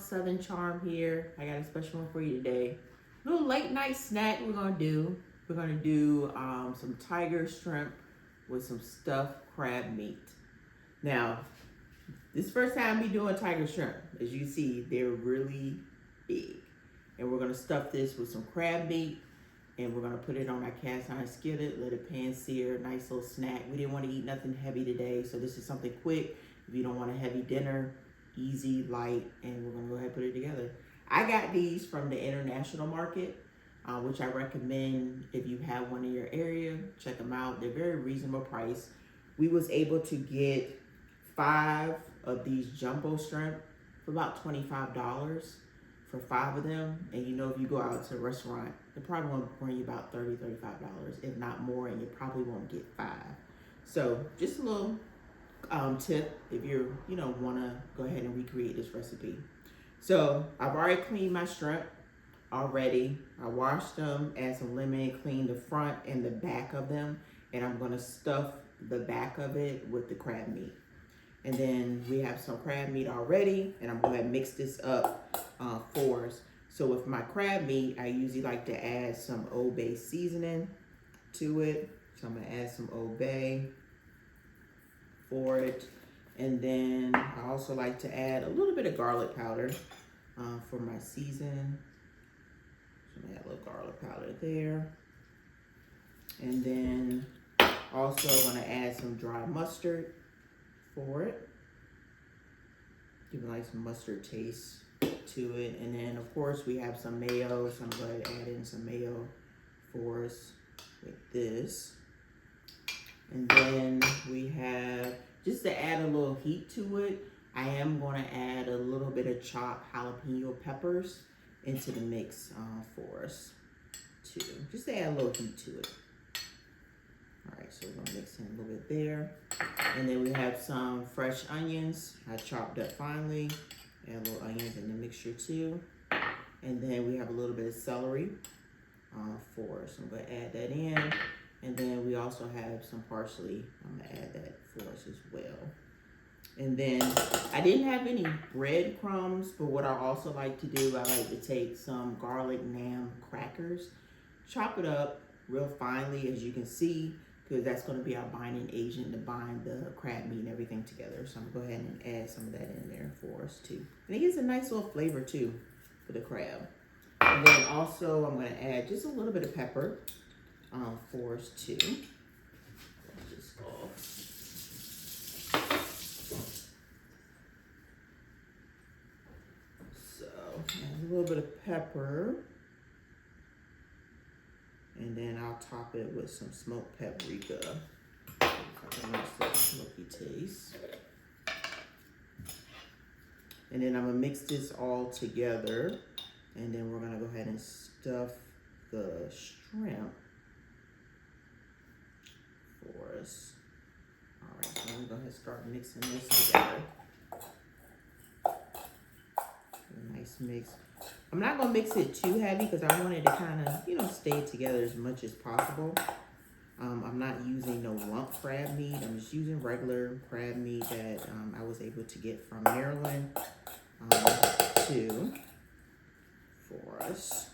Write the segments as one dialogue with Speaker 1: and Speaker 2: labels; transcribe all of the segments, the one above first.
Speaker 1: Southern Charm here. I got a special one for you today. Little late night snack we're gonna do. We're gonna do some tiger shrimp with some stuffed crab meat. Now, this is the first time we doing tiger shrimp. As you see, they're really big. And we're gonna stuff this with some crab meat, and we're gonna put it on our cast iron skillet, let it pan sear, nice little snack. We didn't want to eat nothing heavy today, so this is something quick. If you don't want a heavy dinner, easy, light, and we're gonna go ahead and put it together. I got these from the international market, which I recommend if you have one in your area. Check them out. They're very reasonable price. We was able to get 5 of these jumbo shrimp for about $25 for 5 of them. And you know, if you go out to a restaurant, they probably won't bring you about $30, $35, if not more, and you probably won't get 5. So just a little tip if you want to go ahead and recreate this recipe. So I've already cleaned my shrimp already. I washed them, add some lemon, clean the front and the back of them, and I'm going to stuff the back of it with the crab meat. And then we have some crab meat already, and I'm going to mix this up for us. So with my crab meat, I usually like to add some Old Bay seasoning to it. So I'm going to add some Old Bay for it. And then I also like to add a little bit of garlic powder for my season. So I'm gonna add a little garlic powder there. And then also gonna add some dry mustard for it. Give it like some mustard taste to it. And then of course we have some mayo, so I'm going to add in some mayo for us with this. And then we have, just to add a little heat to it, I am going to add a little bit of chopped jalapeno peppers into the mix for us too, just to add a little heat to it. All right, so we're going to mix in a little bit there. And then we have some fresh onions I chopped up finely. Add a little onions in the mixture too. And then we have a little bit of celery for us. So I'm going to add that in. And then we also have some parsley. I'm gonna add that for us as well. And then I didn't have any breadcrumbs, but what I also like to do, I like to take some garlic naan crackers, chop it up real finely, as you can see, because that's gonna be our binding agent to bind the crab meat and everything together. So I'm gonna go ahead and add some of that in there for us too. And it gives a nice little flavor too for the crab. And then also I'm gonna add just a little bit of pepper for us too. Just off. So add a little bit of pepper, and then I'll top it with some smoked paprika. A nice little smoky taste. And then I'm gonna mix this all together, and then we're gonna go ahead and stuff the shrimp for us. All right, so I'm gonna go ahead and start mixing this together. A nice mix. I'm not gonna mix it too heavy because I want it to kind of, stay together as much as possible. I'm not using no lump crab meat. I'm just using regular crab meat that I was able to get from Maryland too for us.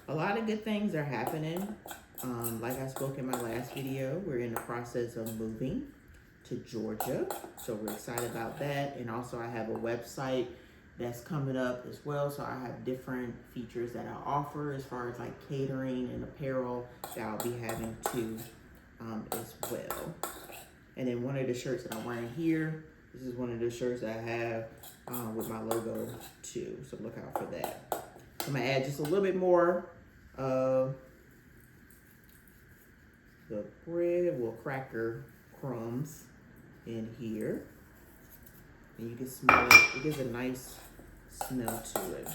Speaker 1: A lot of good things are happening. Like I spoke in my last video, we're in the process of moving to Georgia. So we're excited about that. And also I have a website that's coming up as well. So I have different features that I offer as far as like catering and apparel that I'll be having too as well. And then one of the shirts that I'm wearing here, this is one of the shirts that I have with my logo too. So look out for that. So I'm gonna add just a little bit more of the bread, cracker crumbs in here. And you can smell it. It gives a nice smell to it.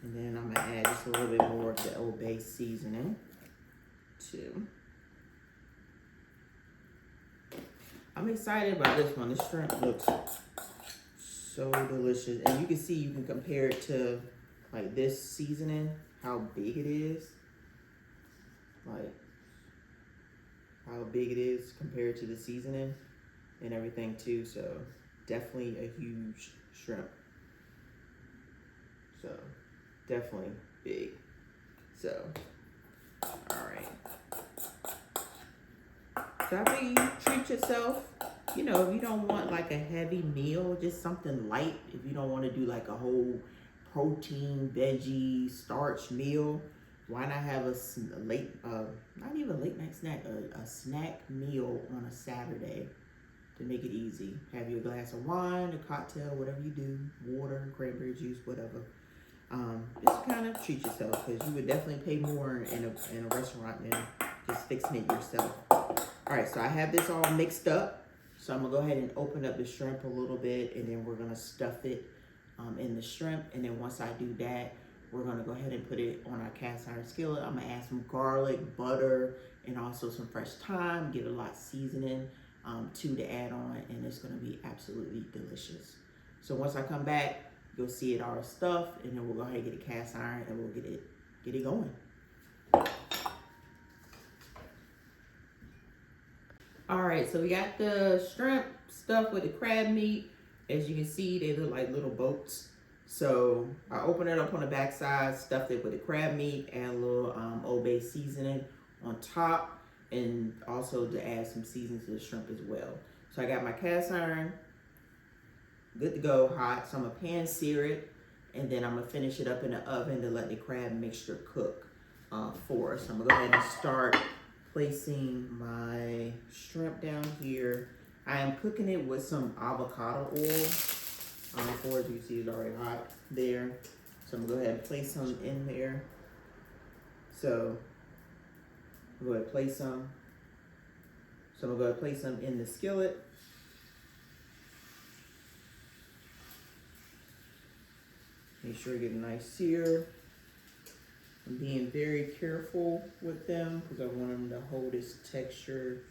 Speaker 1: And then I'm gonna add just a little bit more of the Old Bay seasoning too. I'm excited about this one. This shrimp looks so delicious. And you can see, you can compare it to like this seasoning, how big it is. Like how big it is compared to the seasoning and everything too. So definitely a huge shrimp. So definitely big. So, all right. So I think you treat yourself. You know, if you don't want like a heavy meal, just something light. If you don't want to do like a whole protein, veggie, starch meal, why not have a late, not even late night snack, a snack meal on a Saturday to make it easy. Have your glass of wine, a cocktail, whatever you do, water, cranberry juice, whatever. Just kind of treat yourself, because you would definitely pay more in a restaurant than just fixing it yourself. All right, so I have this all mixed up. So I'm gonna go ahead and open up the shrimp a little bit, and then we're gonna stuff it in the shrimp. And then once I do that, we're gonna go ahead and put it on our cast iron skillet. I'm gonna add some garlic, butter, and also some fresh thyme, give it a lot of seasoning to add on, and it's gonna be absolutely delicious. So once I come back, you'll see it all stuffed, and then we'll go ahead and get a cast iron, and we'll get it going. All right, so we got the shrimp stuffed with the crab meat. As you can see, they look like little boats. So I opened it up on the back side, stuffed it with the crab meat, add a little Old Bay seasoning on top, and also to add some seasoning to the shrimp as well. So I got my cast iron, good to go, hot. So I'm gonna pan sear it, and then I'm gonna finish it up in the oven to let the crab mixture cook for us. So I'm gonna go ahead and start placing my shrimp down here. I am cooking it with some avocado oil. For as you see, it's already hot there. So I'm gonna go ahead and place some in there. So I'm gonna go ahead and place some. So I'm gonna go ahead and place some in the skillet. Make sure you get a nice sear. I'm being very careful with them because I want them to hold its texture,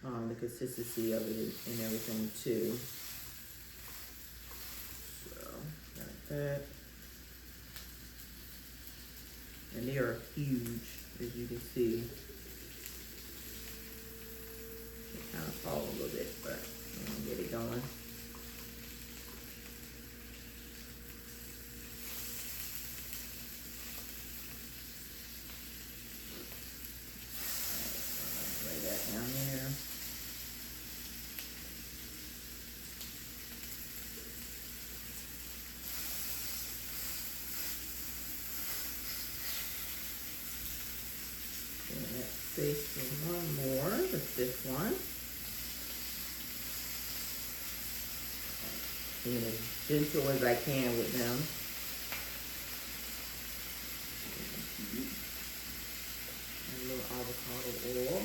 Speaker 1: the consistency of it and everything too. So, like that. And they are huge, as you can see. They kind of fall a little bit, but I'm gonna get it going. Space for one more, that's this one. Being as gentle as I can with them. A little avocado oil.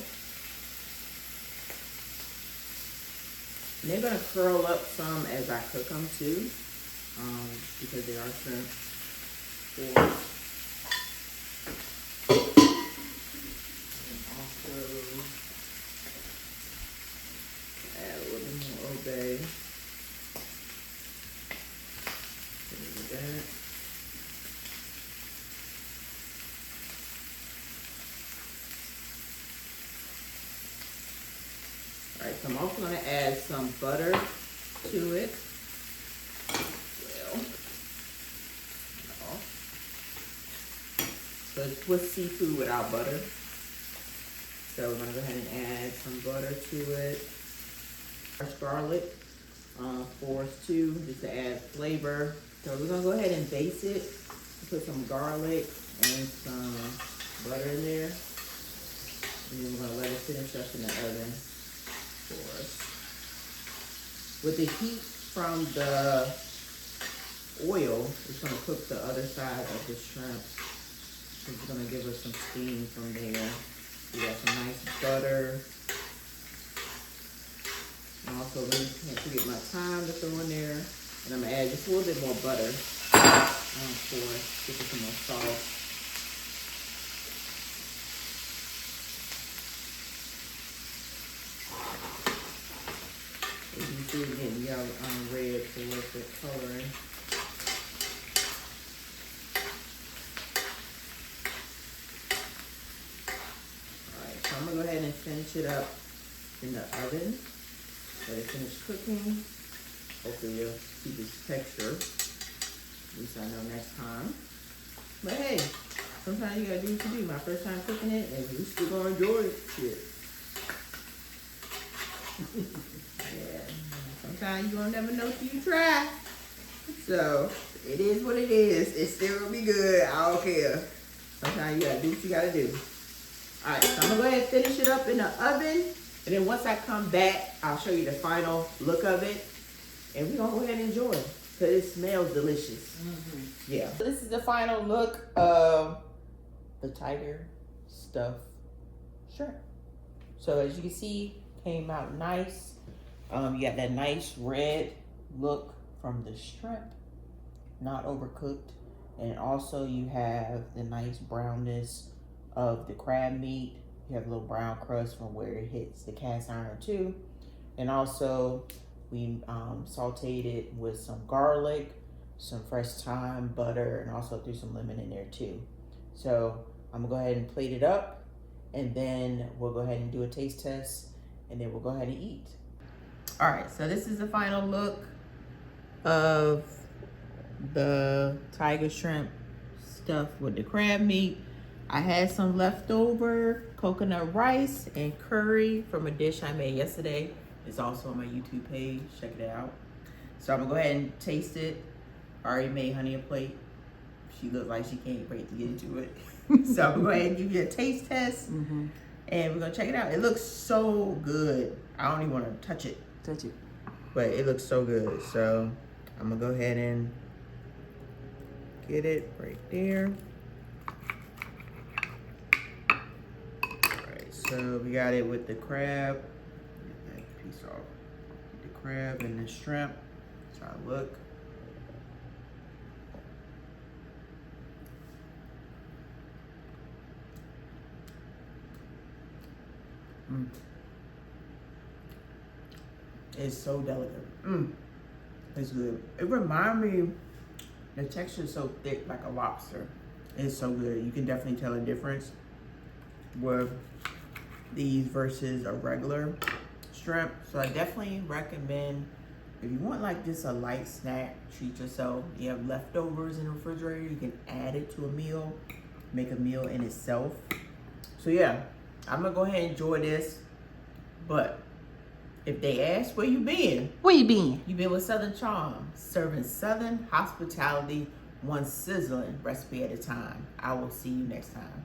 Speaker 1: And they're gonna curl up some as I cook them too, because they are shrimp. Add a little bit more Old Bay. That. Alright, so I'm also going to add some butter to it. Well, no. So it's Swiss seafood without butter. So we're going to go ahead and add some butter to it. Fresh garlic for us too, just to add flavor. So we're going to go ahead and baste it. Put some garlic and some butter in there. And then we're going to let it finish up in the oven for us. With the heat from the oil, it's going to cook the other side of the shrimp. It's going to give us some steam from there. We got some nice butter. And also, let me can't forget my thyme to throw in there. And I'm going to add just a little bit more butter for give it some more sauce. As you see, getting yellow, red for the coloring. Alright, so I'm going to go ahead and finish it up in the oven. Let it finish cooking. Hopefully you'll see this texture. At least I know next time. But hey, sometimes you gotta do what you do. My first time cooking it, and you still gonna enjoy it. Shit. Yeah. Sometimes you gonna never know till you try. So it is what it is. It's still gonna be good. I don't care. Sometimes you gotta do what you gotta do. Alright, so I'm gonna go ahead and finish it up in the oven. And then once I come back, I'll show you the final look of it. And we're gonna go ahead and enjoy it. Because it smells delicious. Mm-hmm. Yeah. This is the final look of the tiger stuffed shrimp. So as you can see, came out nice. You got that nice red look from the shrimp, not overcooked. And also you have the nice brownness of the crab meat. You have a little brown crust from where it hits the cast iron too. And also we sauteed it with some garlic, some fresh thyme, butter, and also threw some lemon in there too. So I'm gonna go ahead and plate it up, and then we'll go ahead and do a taste test, and then we'll go ahead and eat. All right, so this is the final look of the tiger shrimp stuffed with the crab meat. I had some leftover coconut rice and curry from a dish I made yesterday. It's also on my YouTube page, check it out. So I'm gonna go ahead and taste it. I already made Honey a plate. She looks like she can't wait to get into it. So I'm gonna go ahead and give you a taste test, and we're gonna check it out. It looks so good. I don't even wanna touch it. But it looks so good. So I'm gonna go ahead and get it right there. Alright, so we got it with the crab. Get that piece off. Get the crab and the shrimp. That's how it look. It's so delicate. It's good. It reminds me, the texture is so thick like a lobster. It's so good. You can definitely tell a difference with these versus a regular shrimp. So I definitely recommend, if you want like just a light snack, treat yourself. You have leftovers in the refrigerator, you can add it to a meal, make a meal in itself. So yeah, I'm gonna go ahead and enjoy this. But if they ask, where you been?
Speaker 2: Where you been?
Speaker 1: You been with Southern Charm, serving Southern hospitality, one sizzling recipe at a time. I will see you next time.